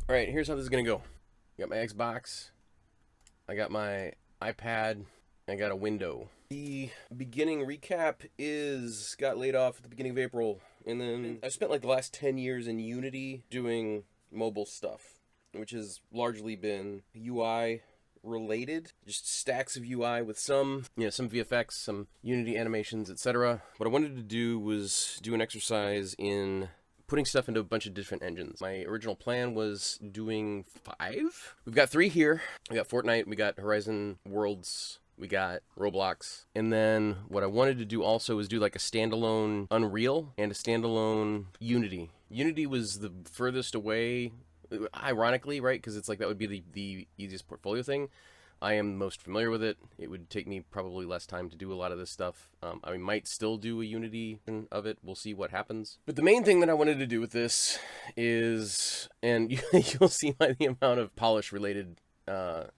All right, here's how this is gonna go. I got my Xbox, I got my iPad, I got a window. The beginning recap is got laid off at the beginning of April, and then I spent like the last 10 years in Unity doing mobile stuff, which has largely been UI related, just stacks of UI with some VFX, some Unity animations, etc. What I wanted to do was do an exercise in putting stuff into a bunch of different engines. My original plan was doing 5. We've got 3 here. We got Fortnite, we got Horizon Worlds, we got Roblox. And then what I wanted to do also was do like a standalone Unreal and a standalone Unity. Unity was the furthest away, ironically, right? Because it's like that would be the easiest portfolio thing. I am most familiar with it. It would take me probably less time to do a lot of this stuff. I might still do a Unity of it. We'll see what happens. But the main thing that I wanted to do with this and you'll see by the amount of polish related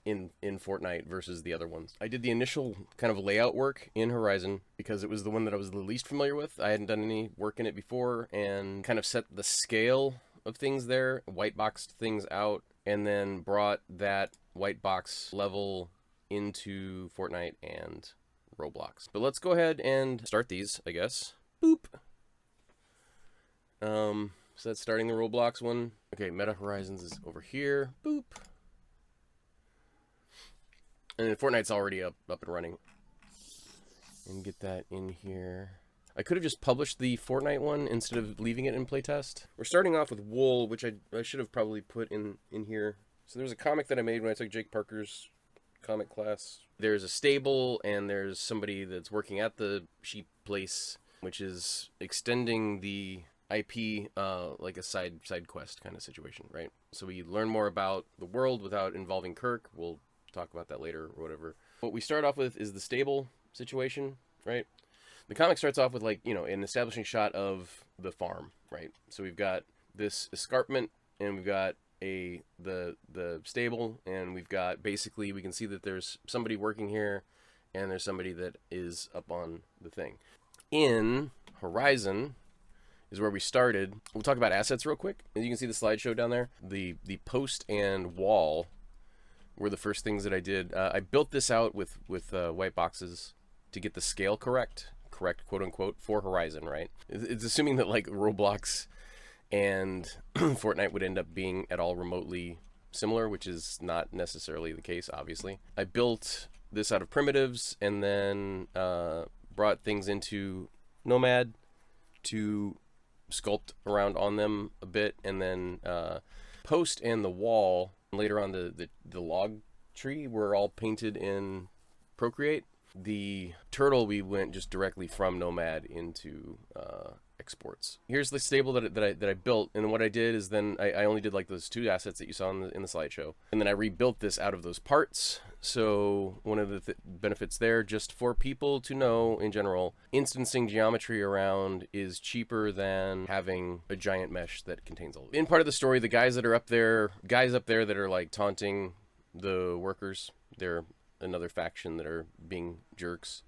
in Fortnite versus the other ones. I did the initial kind of layout work in Horizon because it was the one that I was the least familiar with. I hadn't done any work in it before, and kind of set the scale of things there, white boxed things out, and then brought that white box level into Fortnite and Roblox. But let's go ahead and start these, I guess. Boop. So that's starting the Roblox one. Okay, Meta Horizons is over here. Boop. And then Fortnite's already up and running. And get that in here. I could have just published the Fortnite one instead of leaving it in playtest. We're starting off with Wool, which I should have probably put in here. So there's a comic that I made when I took Jake Parker's comic class. There's a stable, and there's somebody that's working at the sheep place, which is extending the IP like a side quest kind of situation, right? So we learn more about the world without involving Kirk. We'll talk about that later or whatever. What we start off with is the stable situation, right? The comic starts off with like, an establishing shot of the farm, right? So we've got this escarpment, and we've got the stable, and we've got, basically we can see that there's somebody working here, and there's somebody that is up on the thing. In Horizon is where we started. We'll talk about assets real quick. As you can see the slideshow down there, the post and wall were the first things that I did. I built this out with white boxes to get the scale correct, quote unquote, for Horizon, right? It's assuming that like Roblox and Fortnite would end up being at all remotely similar, which is not necessarily the case, obviously. I built this out of primitives, and then brought things into Nomad to sculpt around on them a bit, and then post and the wall, later on the log tree, were all painted in Procreate. The turtle, we went just directly from Nomad into exports. Here's the stable that I built, and what I did is then I only did like those 2 assets that you saw in the slideshow, and then I rebuilt this out of those parts. So one of the benefits there, just for people to know in general, instancing geometry around is cheaper than having a giant mesh that contains all of it. In part of the story, the guys up there that are like taunting the workers, they're another faction that are being jerks.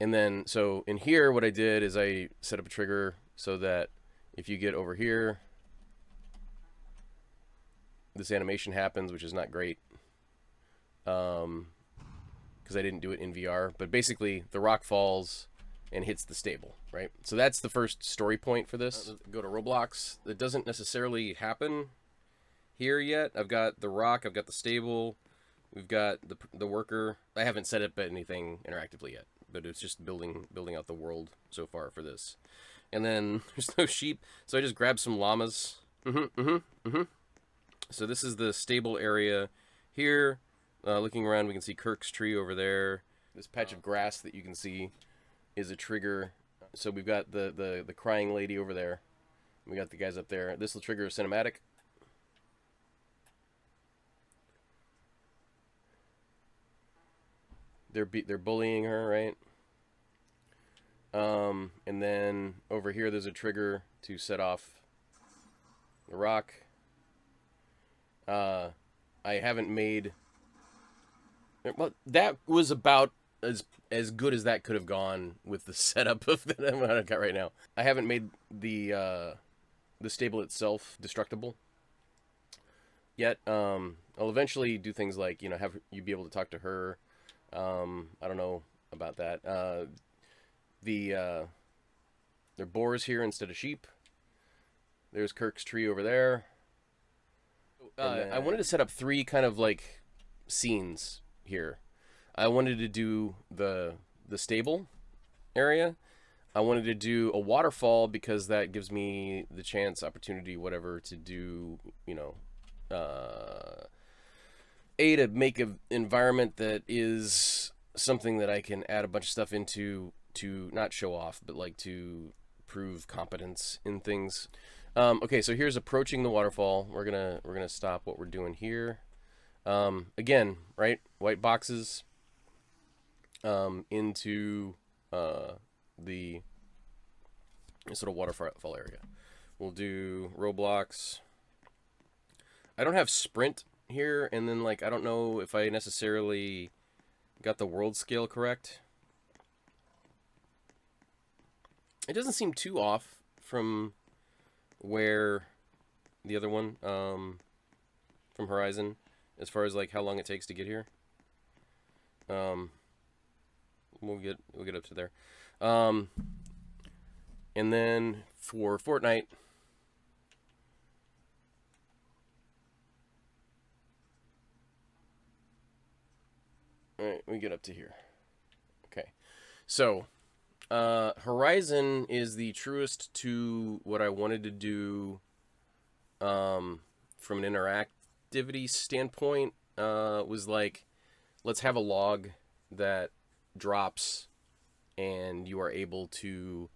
And then, so in here, what I did is I set up a trigger so that if you get over here, this animation happens, which is not great, because I didn't do it in VR. But basically, the rock falls and hits the stable, right? So that's the first story point for this. Go to Roblox. That doesn't necessarily happen here yet. I've got the rock, I've got the stable, we've got the worker. I haven't set up anything interactively yet, but it's just building out the world so far for this. And then there's no sheep, so I just grabbed some llamas. So this is the stable area here. Looking around, we can see Kirk's tree over there. This patch of grass that you can see is a trigger. So we've got the crying lady over there. We got the guys up there. This will trigger a cinematic. They're bullying her, right? And then over here there's a trigger to set off the rock. I haven't made... Well, that was about as good as that could have gone with the setup of that I've got right now. I haven't made the stable itself destructible yet. I'll eventually do things like, have you be able to talk to her. I don't know about that. There are boars here instead of sheep. There's Kirk's tree over there. I wanted to set up 3 kind of like scenes here. I wanted to do the stable area. I wanted to do a waterfall because that gives me the chance, opportunity, whatever, to do, to make an environment that is something that I can add a bunch of stuff into to not show off, but like to prove competence in things. Okay, so here's approaching the waterfall. We're gonna stop what we're doing here. Again, right, white boxes into the sort of waterfall area. We'll do roblox. I don't have sprint here, and then like I don't know if I necessarily got the world scale correct. It doesn't seem too off from where the other one from Horizon, as far as like how long it takes to get here. We'll get up to there. And then for Fortnite, all right, we get up to here. Okay, so Horizon is the truest to what I wanted to do from an interactivity standpoint. Was like, let's have a log that drops and you are able to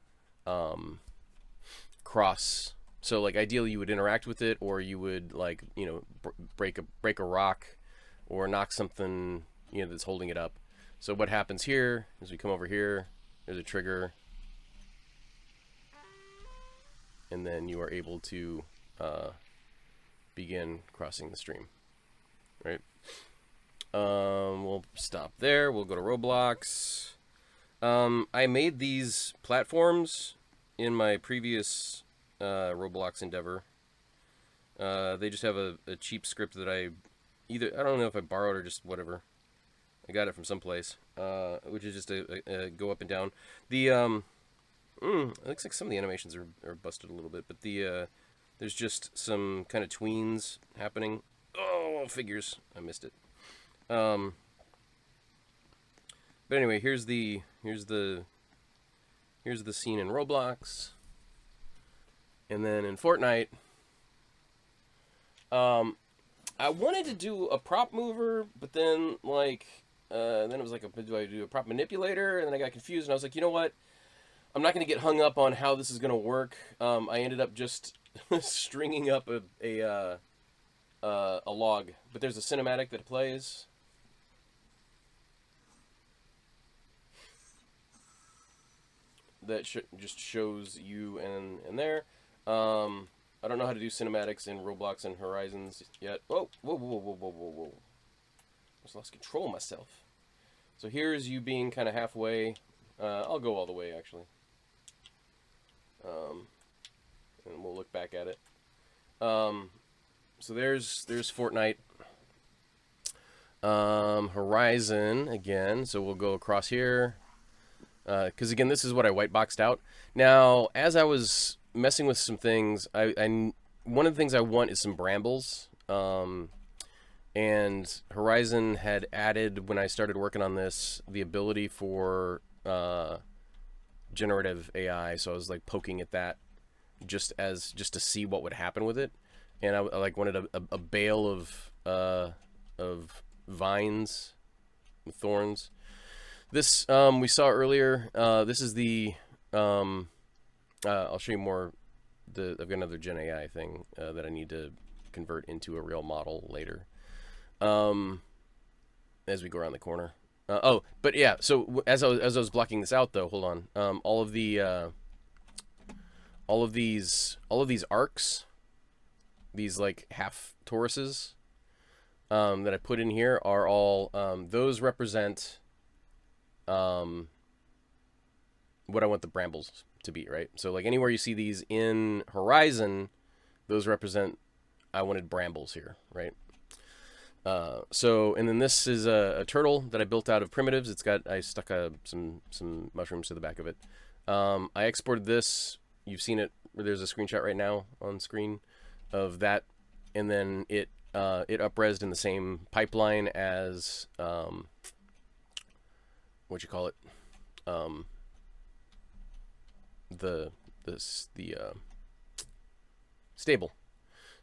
cross. So like ideally you would interact with it, or you would like, break a rock or knock something, that's holding it up. So what happens here is we come over here, there's a trigger, and then you are able to begin crossing the stream, right? We'll stop there. We'll go to Roblox. I made these platforms in my previous Roblox endeavor. They just have a cheap script that I don't know if I borrowed or just whatever. I got it from someplace, which is just a go up and down. The it looks like some of the animations are busted a little bit, but there's just some kind of tweens happening. Oh, figures! I missed it. But anyway, here's the scene in Roblox, and then in Fortnite, I wanted to do a prop mover, but then then it was like, do I do a prop manipulator? And then I got confused, and I was like, you know what? I'm not going to get hung up on how this is going to work. I ended up just stringing up a log, but there's a cinematic that plays. That just shows you and there. I don't know how to do cinematics in Roblox and Horizons yet. Oh, whoa. I just lost control of myself. So here's you being kind of halfway. I'll go all the way, actually. And we'll look back at it. So there's Fortnite. Horizon, again. So we'll go across here. Because again, this is what I white boxed out. Now, as I was messing with some things, one of the things I want is some brambles. And Horizon had added, when I started working on this, the ability for generative AI. So I was like poking at that just to see what would happen with it. And I like wanted a bale of vines with thorns. This we saw earlier. This is the I'll show you more. I've got another Gen AI thing that I need to convert into a real model later. As we go around the corner. But yeah. So as I was blocking this out, though, hold on. All of these arcs, these like half toruses that I put in here are all those represent what I want the brambles to be, right? So like anywhere you see these in Horizon, those represent I wanted brambles here, right? So, and then this is a turtle that I built out of primitives. I stuck some mushrooms to the back of it. I exported this. You've seen it. There's a screenshot right now on screen of that, and then it up-resed in the same pipeline as what you call it, the stable.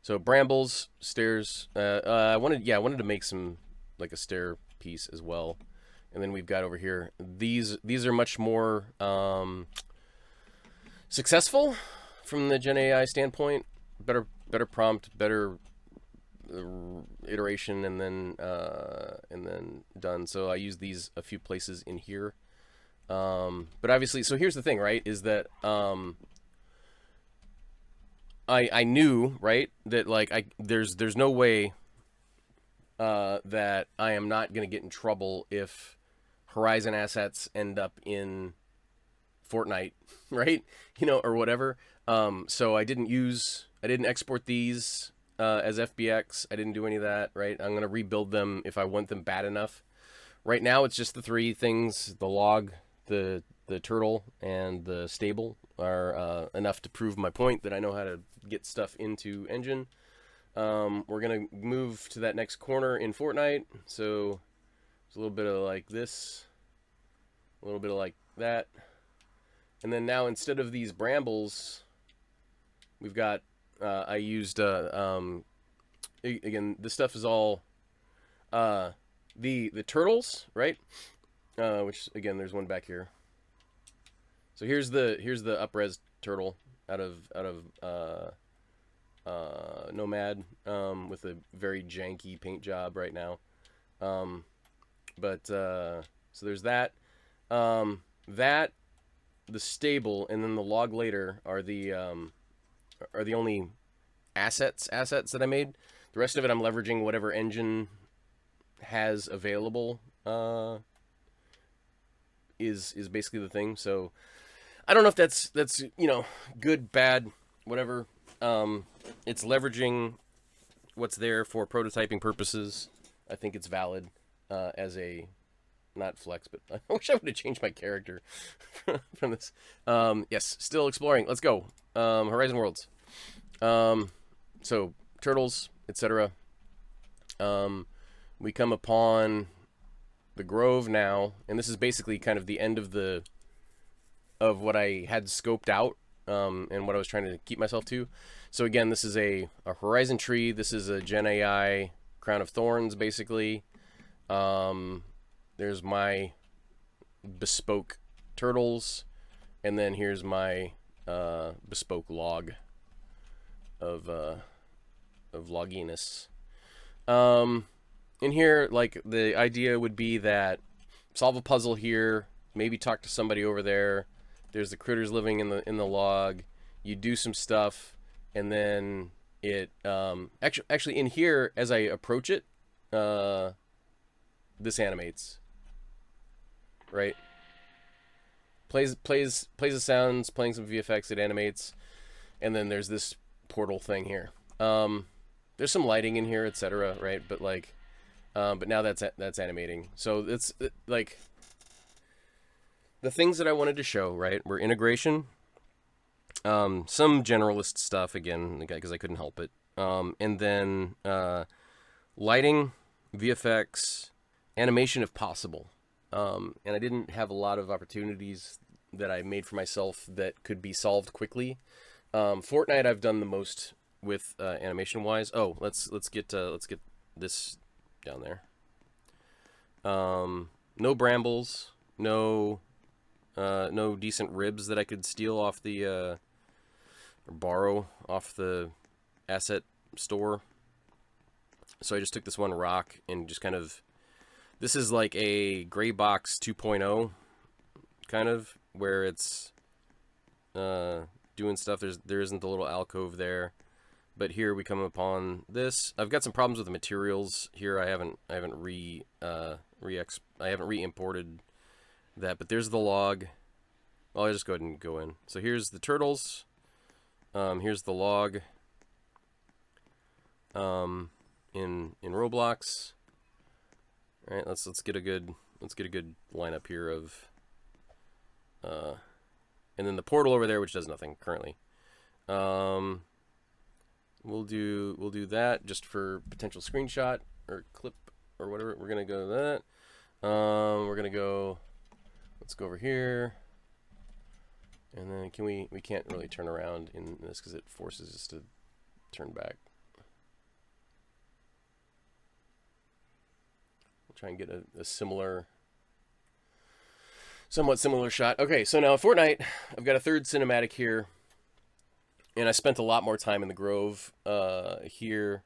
So brambles, stairs. I wanted to make some like a stair piece as well, and then we've got over here. These are much more successful from the Gen AI standpoint. Better prompt, better iteration, and then done. So I use these a few places in here. But obviously, so here's the thing, right? Is that I knew, right, that like there's no way that I am not gonna get in trouble if Horizon assets end up in Fortnite, right? Or whatever. So I didn't export these as FBX. I didn't do any of that, right? I'm gonna rebuild them if I want them bad enough. Right now, it's just the three things: the log, the turtle, and the stable are enough to prove my point that I know how to get stuff into engine. We're gonna move to that next corner in Fortnite, so there's a little bit of like this, a little bit of like that, and then now instead of these brambles, we've got I used again, this stuff is all the turtles, right? Which again, there's one back here. So here's the up-res turtle out of Nomad with a very janky paint job right now. So there's that. The stable and then the log later are the only assets that I made. The rest of it I'm leveraging whatever engine has available. Is basically the thing. So I don't know if that's good, bad, whatever. It's leveraging what's there for prototyping purposes. I think it's valid as a not flex, but I wish I would have changed my character from this. Yes, still exploring. Let's go. Horizon Worlds. So turtles, etc. We come upon the Grove now, and this is basically kind of the end of what I had scoped out and what I was trying to keep myself to. So again, this is a Horizon tree. This is a Gen AI Crown of Thorns, basically. There's my bespoke turtles, and then here's my bespoke log of logginess. In here, like, the idea would be that solve a puzzle here, maybe talk to somebody over there. There's the critters living in the log. You do some stuff, and then it actually in here as I approach it, this animates, right? Plays the sounds, playing some VFX. It animates, and then there's this portal thing here. There's some lighting in here, etc. Right, but like. But now that's animating. So it's like the things that I wanted to show, right, were integration, some generalist stuff again, because I couldn't help it, and then lighting, VFX, animation if possible. And I didn't have a lot of opportunities that I made for myself that could be solved quickly. Fortnite I've done the most with animation wise. Oh, let's get this down there. No brambles, no decent ribs that I could steal off the or borrow off the asset store. So I just took this one rock and just kind of, this is like a gray box 2.0 kind of, where it's doing stuff. There isn't the little alcove there. But here we come upon this. I've got some problems with the materials here. I haven't re-imported that, but there's the log. Well, I'll just go ahead and go in. So here's the turtles. Here's the log. in Roblox. All right, let's get a good lineup here of and then the portal over there, which does nothing currently. We'll do that just for potential screenshot or clip or whatever. We're gonna go to that. We're gonna go. Let's go over here, and then we can't really turn around in this because it forces us to turn back. We'll try and get a somewhat similar shot. Okay, so now Fortnite, I've got a third cinematic here. And I spent a lot more time in the Grove here.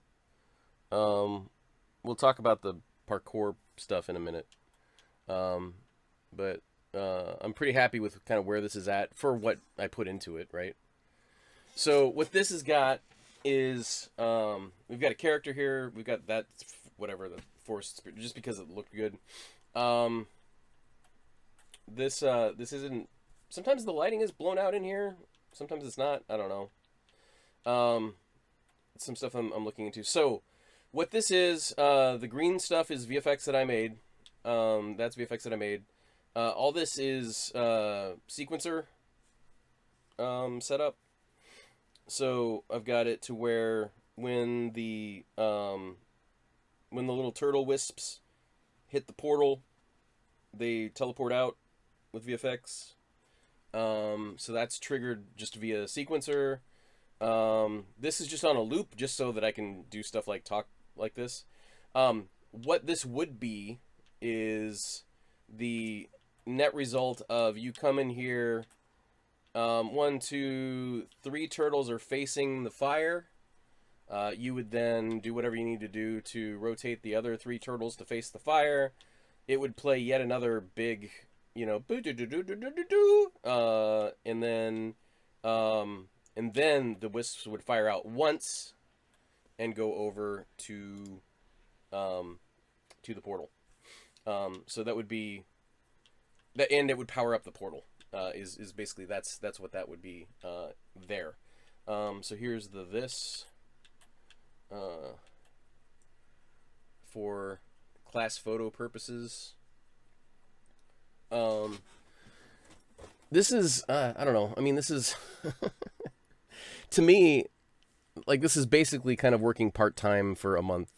We'll talk about the parkour stuff in a minute. But I'm pretty happy with kind of where this is at for what I put into it, right? So what this has got is we've got a character here. We've got that, whatever, the force, just because it looked good. This isn't... Sometimes the lighting is blown out in here. Sometimes it's not. I don't know. Some stuff I'm looking into. So, what this is, the green stuff is VFX that I made. That's VFX that I made. All this is sequencer setup. So I've got it to where when the little turtle wisps hit the portal, they teleport out with VFX. So that's triggered just via sequencer. This is just on a loop, just so that I can do stuff like talk like this. What this would be is the net result of you come in here. 1, 2, 3 turtles are facing the fire. You would then do whatever you need to do to rotate the other 3 turtles to face the fire. It would play yet another big, you know, and then the wisps would fire out once and go over to the portal. So that would be that, and it would power up the portal. Is basically that's what that would be there. So here's this for class photo purposes. This is I don't know. I mean, this is to me, like, this is basically kind of working part-time for a month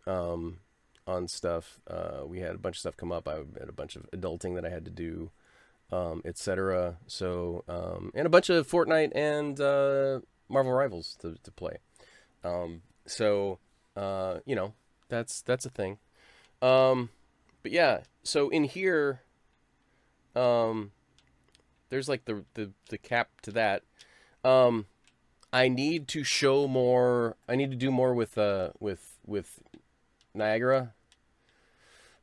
on stuff. We had a bunch of stuff come up. I had a bunch of adulting that I had to do, etc. So and a bunch of Fortnite and Marvel Rivals to play. So you know, that's a thing. But yeah, so in here there's like the cap to that. I need to show more. I need to do more with Niagara.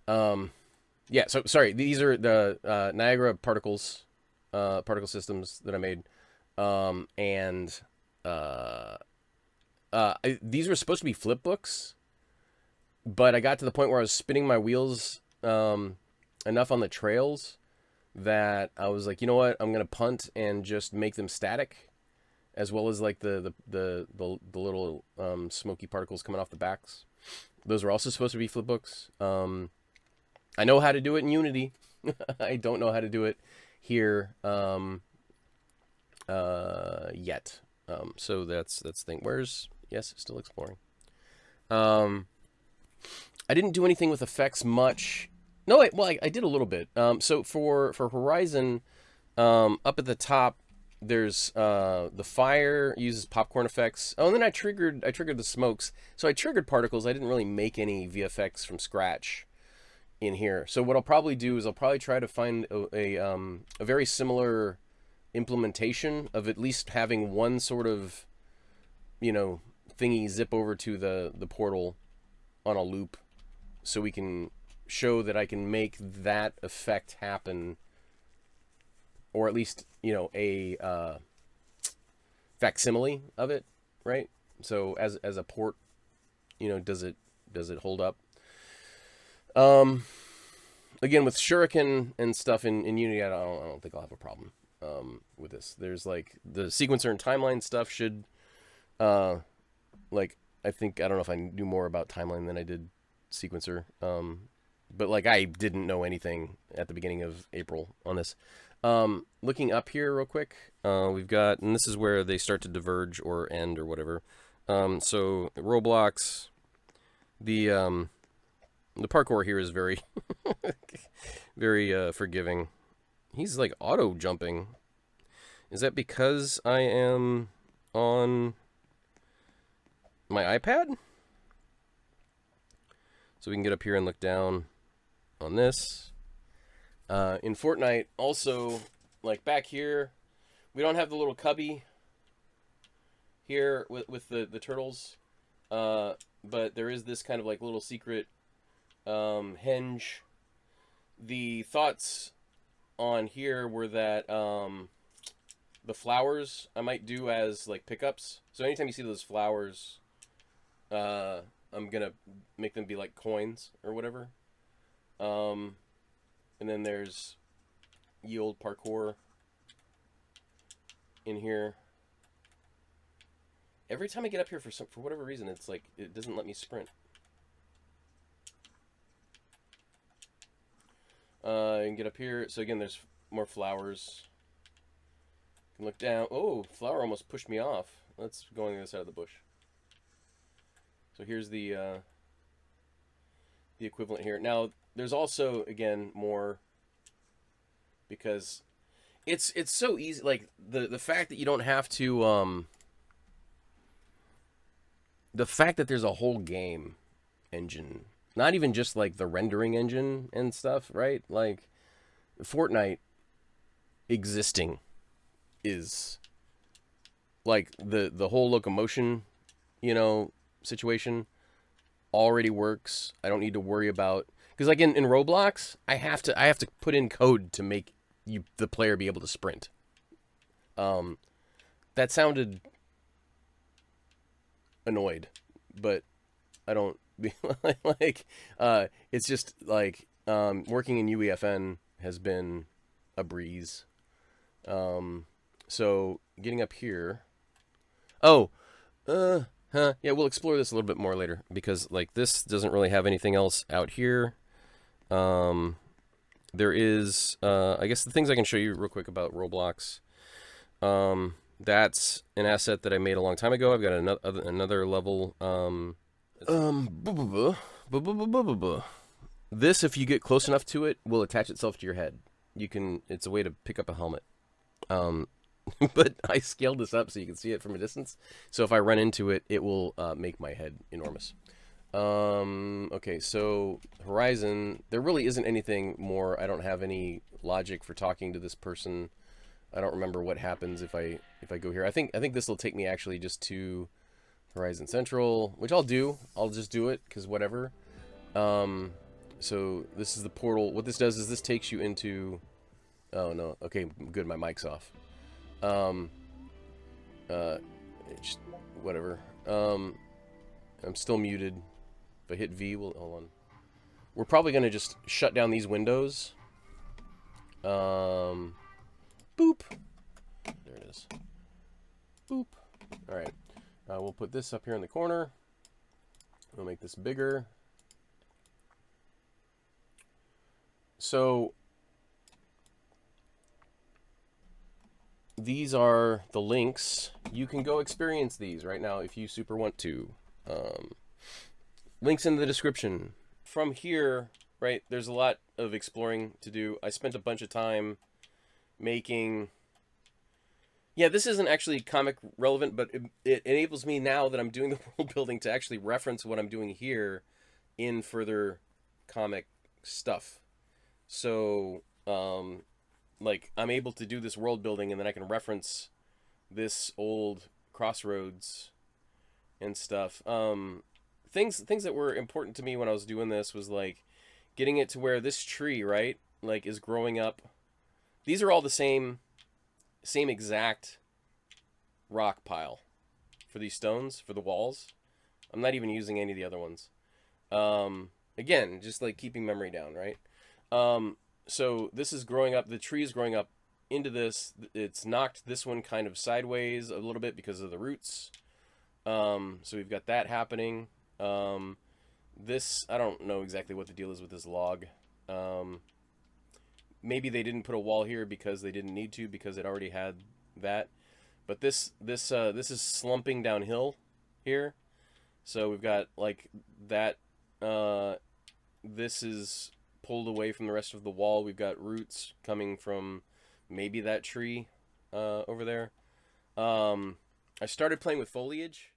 Yeah. So sorry. These are the Niagara particles, particle systems that I made, and these were supposed to be flip books, but I got to the point where I was spinning my wheels enough on the trails that I was like, you know what, I'm gonna punt and just make them static, as well as like the little smoky particles coming off the backs. Those are also supposed to be flip books. I know how to do it in Unity. I don't know how to do it here yet. So that's the thing. Yes, still exploring. I didn't do anything with effects much. No, I did a little bit. So for Horizon, up at the top, there's the fire uses popcorn effects. Oh, and then I triggered the smokes. So I triggered particles. I didn't really make any VFX from scratch in here. So what I'll probably do is I'll probably try to find a very similar implementation of at least having one sort of, you know, thingy zip over to the portal on a loop, so we can show that I can make that effect happen, or at least, you know, a facsimile of it, right? So as a port, you know, does it hold up? Again, with Shuriken and stuff in Unity, I don't think I'll have a problem with this. There's like the sequencer and timeline stuff should like I think, I don't know if I knew more about timeline than I did sequencer. But like I didn't know anything at the beginning of April on this. Looking up here real quick, we've got, and this is where they start to diverge or end or whatever. So Roblox, the parkour here is very, very forgiving. He's like auto jumping. Is that because I am on my iPad? So we can get up here and look down on this. In Fortnite, also, like back here, we don't have the little cubby here with the turtles. But there is this kind of like little secret hinge. The thoughts on here were that the flowers I might do as like pickups. So anytime you see those flowers, I'm gonna make them be like coins or whatever. And then there's ye old parkour in here. Every time I get up here for whatever reason, it's like it doesn't let me sprint. And get up here. So again, there's more flowers. You can look down. Oh, flower almost pushed me off. Let's go on the other side of the bush. So here's the equivalent here. Now there's also again more, because it's so easy. Like the fact that you don't have to the fact that there's a whole game engine, not even just like the rendering engine and stuff, right? Like Fortnite existing is like the whole locomotion, situation already works. I don't need to worry about, because like in Roblox, I have to put in code to make the player be able to sprint. That sounded annoyed, but I don't like it's just like working in UEFN has been a breeze. So getting up here, yeah, we'll explore this a little bit more later, because like this doesn't really have anything else out here. There is I guess the things I can show you real quick about Roblox. That's an asset that I made a long time ago. I've got another level. This, if you get close enough to it, will attach itself to your head. It's a way to pick up a helmet. But I scaled this up so you can see it from a distance. So if I run into it, it will make my head enormous. Okay, so Horizon, there really isn't anything more. I don't have any logic for talking to this person. I don't remember what happens if I go here. I think this will take me actually just to Horizon Central, which I'll do. I'll just do it because whatever. So this is the portal. What this does is this takes you into. Oh no. Okay, good. My mic's off. Just whatever. I'm still muted. If I hit V, hold on. We're probably gonna just shut down these windows. Boop. There it is. Boop. All right. We'll put this up here in the corner. We'll make this bigger. So these are the links. You can go experience these right now if you super want to. Links in the description. From here, right, there's a lot of exploring to do. I spent a bunch of time making... Yeah, this isn't actually comic relevant, but it enables me now that I'm doing the world building to actually reference what I'm doing here in further comic stuff. So, like, I'm able to do this world building, and then I can reference this old crossroads and stuff. Things that were important to me when I was doing this was, like, getting it to where this tree, right, like, is growing up. These are all the same exact rock pile for these stones, for the walls. I'm not even using any of the other ones. Again, just, like, keeping memory down, right? So this is growing up, the tree is growing up into this. It's knocked this one kind of sideways a little bit because of the roots. So we've got that happening. This, I don't know exactly what the deal is with this log. Maybe they didn't put a wall here because they didn't need to, because it already had that. But this is slumping downhill here. So we've got like that. This is pulled away from the rest of the wall. We've got roots coming from maybe that tree over there. I started playing with foliage.